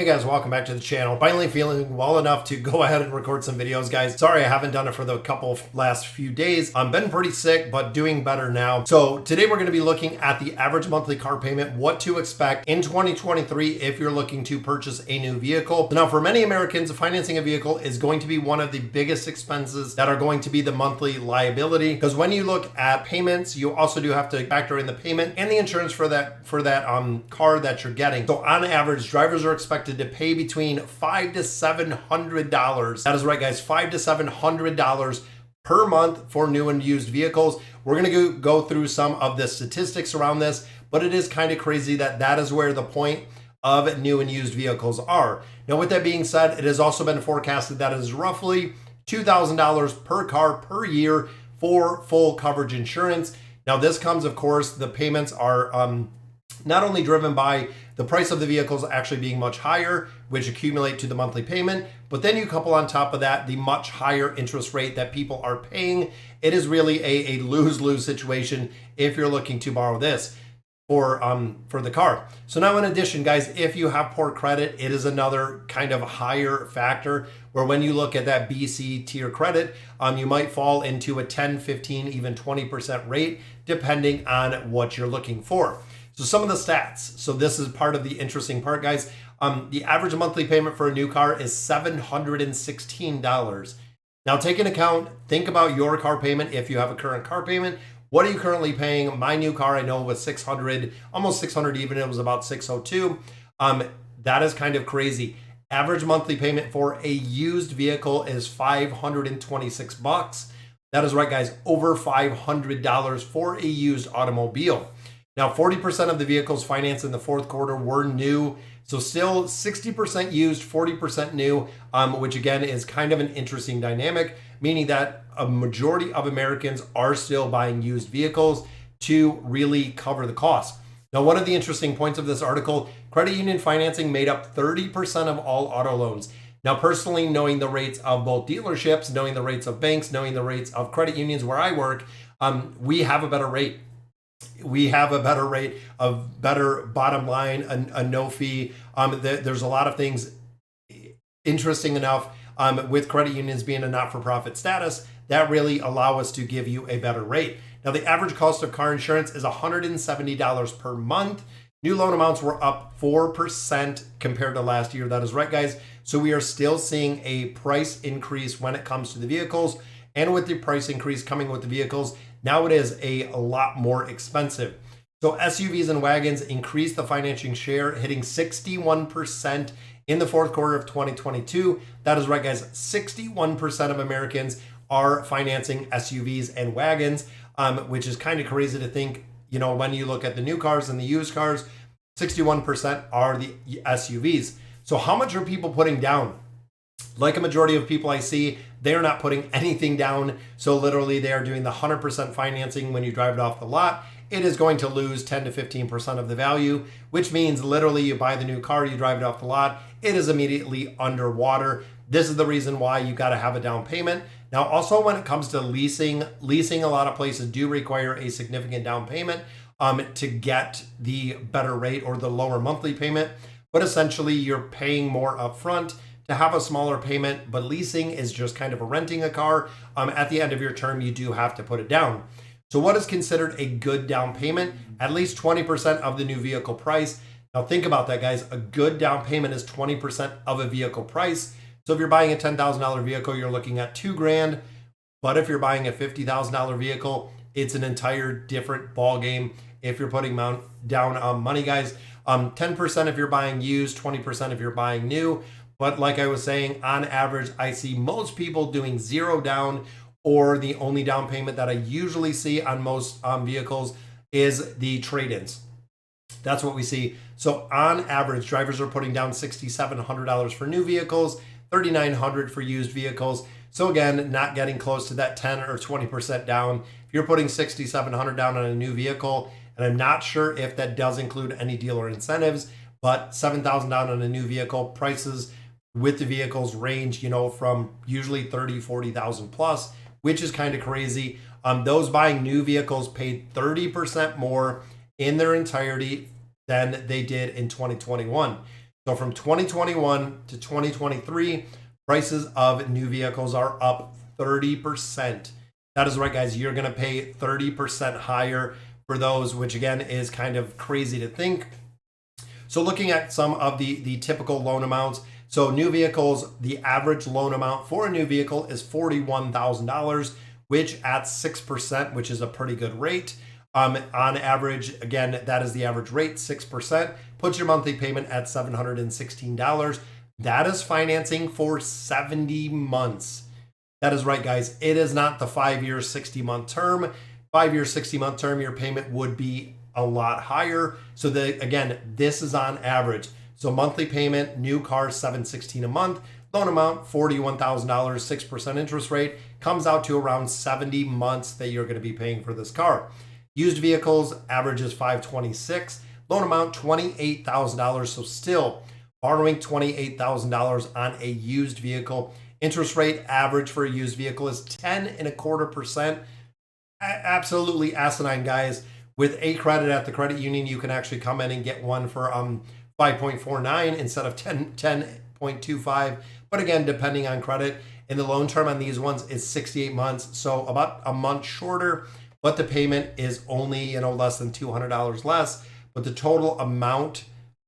Hey guys, welcome back to the channel. Finally feeling well enough to go ahead and record some videos, guys. Sorry I haven't done it for the last few days. I've been pretty sick, but doing better now. So today we're going to be looking at the average monthly car payment, what to expect in 2023 if you're looking to purchase a new vehicle. Now, for many Americans, financing a vehicle is going to be one of the biggest expenses that are going to be the monthly liability. Because when you look at payments, you also do have to factor in the payment and the insurance for that car that you're getting. So on average, drivers are expected to pay between $500 to $700. That is right, guys, $500 to $700 per month for new and used vehicles. We're going to go through some of the statistics around this, but it is kind of crazy that is where the point of new and used vehicles are. Now, with that being said, it has also been forecasted that it is roughly $2,000 per car per year for full coverage insurance. Now, this comes, of course, the payments are not only driven by the price of the vehicles actually being much higher, which accumulate to the monthly payment, but then you couple on top of that the much higher interest rate that people are paying. It is really a lose-lose situation if you're looking to borrow this for the car. So now in addition, guys, if you have poor credit, it is another kind of higher factor where when you look at that BC tier credit, you might fall into a 10, 15, even 20% rate, depending on what you're looking for. So some of the stats. So this is part of the interesting part, guys. The average monthly payment for a new car is $716. Now take into account, think about your car payment. If you have a current car payment, what are you currently paying? My new car, I know, was 600, almost 600 even. It was about 602. That is kind of crazy. Average monthly payment for a used vehicle is $526. That is right, guys, over $500 for a used automobile. Now, 40% of the vehicles financed in the fourth quarter were new. So still 60% used, 40% new, which again is kind of an interesting dynamic, meaning that a majority of Americans are still buying used vehicles to really cover the cost. Now, one of the interesting points of this article, credit union financing made up 30% of all auto loans. Now, personally, knowing the rates of both dealerships, knowing the rates of banks, knowing the rates of credit unions where I work, we have a better rate. We have a better rate of better bottom line, a no fee. There's a lot of things interesting enough with credit unions being a not-for-profit status that really allow us to give you a better rate. Now, the average cost of car insurance is $170 per month. New loan amounts were up 4% compared to last year. That is right, guys. So we are still seeing a price increase when it comes to the vehicles. And with the price increase coming with the vehicles, now it is a lot more expensive. So SUVs and wagons increased the financing share, hitting 61% in the fourth quarter of 2022. That is right, guys. 61% of Americans are financing SUVs and wagons, which is kind of crazy to think, you know, when you look at the new cars and the used cars, 61% are the SUVs. So how much are people putting down? Like a majority of people I see, they're not putting anything down. So literally they are doing the 100% financing when you drive it off the lot. It is going to lose 10 to 15% of the value, which means literally you buy the new car, you drive it off the lot, it is immediately underwater. This is the reason why you got to have a down payment. Now, also when it comes to leasing, a lot of places do require a significant down payment to get the better rate or the lower monthly payment. But essentially you're paying more upfront to have a smaller payment, but leasing is just kind of a renting a car. At the end of your term, you do have to put it down. So what is considered a good down payment? At least 20% of the new vehicle price. Now think about that, guys. A good down payment is 20% of a vehicle price. So if you're buying a $10,000 vehicle, you're looking at $2,000. But if you're buying a $50,000 vehicle, it's an entire different ball game. If you're putting down money, guys, 10% if you're buying used, 20% if you're buying new. But like I was saying, on average, I see most people doing zero down, or the only down payment that I usually see on most vehicles is the trade-ins. That's what we see. So on average, drivers are putting down $6,700 for new vehicles, $3,900 for used vehicles. So again, not getting close to that 10 or 20% down. If you're putting $6,700 down on a new vehicle, and I'm not sure if that does include any dealer incentives, but $7,000 down on a new vehicle, prices with the vehicles range, you know, from usually 30, 40,000 plus, which is kind of crazy. Those buying new vehicles paid 30% more in their entirety than they did in 2021. So from 2021 to 2023, prices of new vehicles are up 30%. That is right, guys. You're going to pay 30% higher for those, which again is kind of crazy to think. So looking at some of the typical loan amounts. So new vehicles, the average loan amount for a new vehicle is $41,000, which at 6%, which is a pretty good rate. On average, again, that is the average rate, 6%, puts your monthly payment at $716. That is financing for 70 months. That is right, guys. It is not the 5-year, 60-month term. 5-year, 60-month term, your payment would be a lot higher. So again, this is on average. So monthly payment, new car, $716 a month. Loan amount, $41,000, 6% interest rate, comes out to around 70 months that you're going to be paying for this car. Used vehicles, average is $526. Loan amount, $28,000. So still borrowing $28,000 on a used vehicle. Interest rate average for a used vehicle is 10.25%. Absolutely asinine, guys. With a credit at the credit union, you can actually come in and get one for 5.49 instead of 10.25. But again, depending on credit, and the loan term on these ones is 68 months, so about a month shorter. But the payment is only less than $200 less. But the total amount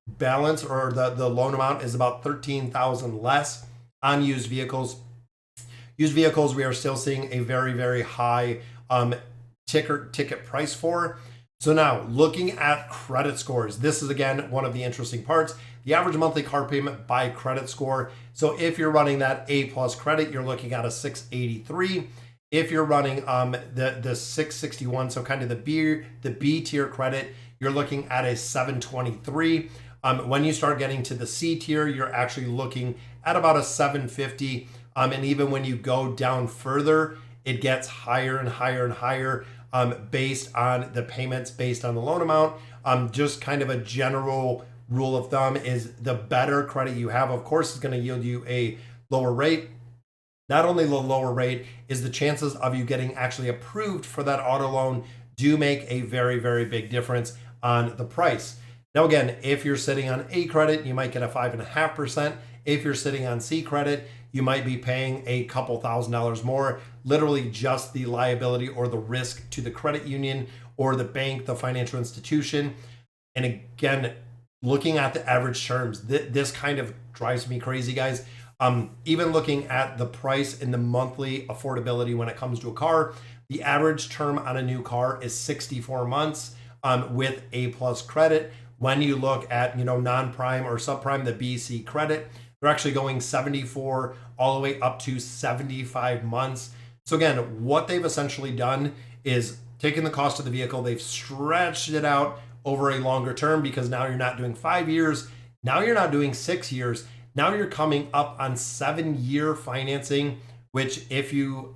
balance or the loan amount is about $13,000 less on used vehicles. Used vehicles, we are still seeing a very, very high ticket price for. So now looking at credit scores, this is again one of the interesting parts. The average monthly car payment by credit score. So if you're running that A+ credit, you're looking at a 683. If you're running the 661, so kind of the B tier credit, you're looking at a 723. When you start getting to the C tier, you're actually looking at about a 750. And even when you go down further, it gets higher and higher and higher based on the payments, based on the loan amount. Just kind of a general rule of thumb is the better credit you have, of course, is going to yield you a lower rate. Not only the lower rate is the chances of you getting actually approved for that auto loan do make a very, very big difference on the price. Now, again, if you're sitting on A credit, you might get a 5.5%. If you're sitting on C credit, you might be paying a couple $1,000s more, literally just the liability or the risk to the credit union or the bank, the financial institution. And again, looking at the average terms, this kind of drives me crazy, guys. Even looking at the price and the monthly affordability when it comes to a car, the average term on a new car is 64 months with A+ credit. When you look at non-prime or subprime, the BC credit, they're actually going 74 all the way up to 75 months. So again, what they've essentially done is taken the cost of the vehicle, they've stretched it out over a longer term, because now you're not doing 5 years, now you're not doing 6 years, now you're coming up on 7-year financing, which if you,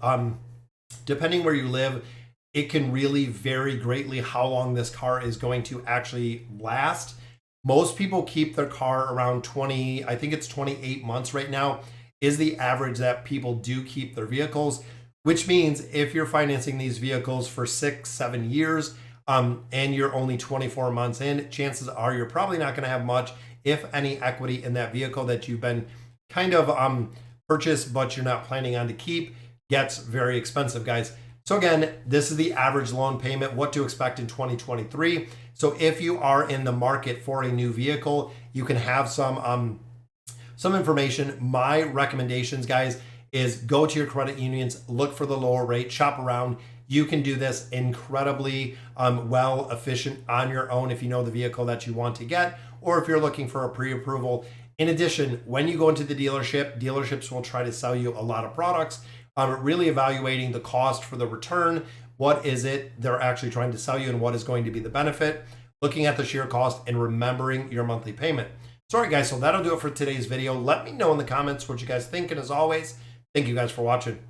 depending where you live, it can really vary greatly how long this car is going to actually last. Most people keep their car around 20, I think it's 28 months right now, is the average that people do keep their vehicles, which means if you're financing these vehicles for 6-7 years and you're only 24 months in, chances are you're probably not going to have much, if any, equity in that vehicle that you've been kind of purchased, but you're not planning on to keep. Gets very expensive, guys. So again, this is the average loan payment, what to expect in 2023. So if you are in the market for a new vehicle, you can have some information. My recommendations, guys, is go to your credit unions, look for the lower rate, shop around. You can do this incredibly efficient on your own if you know the vehicle that you want to get, or if you're looking for a pre-approval. In addition, when you go into the dealership, dealerships will try to sell you a lot of products. Really evaluating the cost for the return. What is it they're actually trying to sell you and what is going to be the benefit? Looking at the sheer cost and remembering your monthly payment. So, all right, guys, so that'll do it for today's video. Let me know in the comments what you guys think. And as always, thank you guys for watching.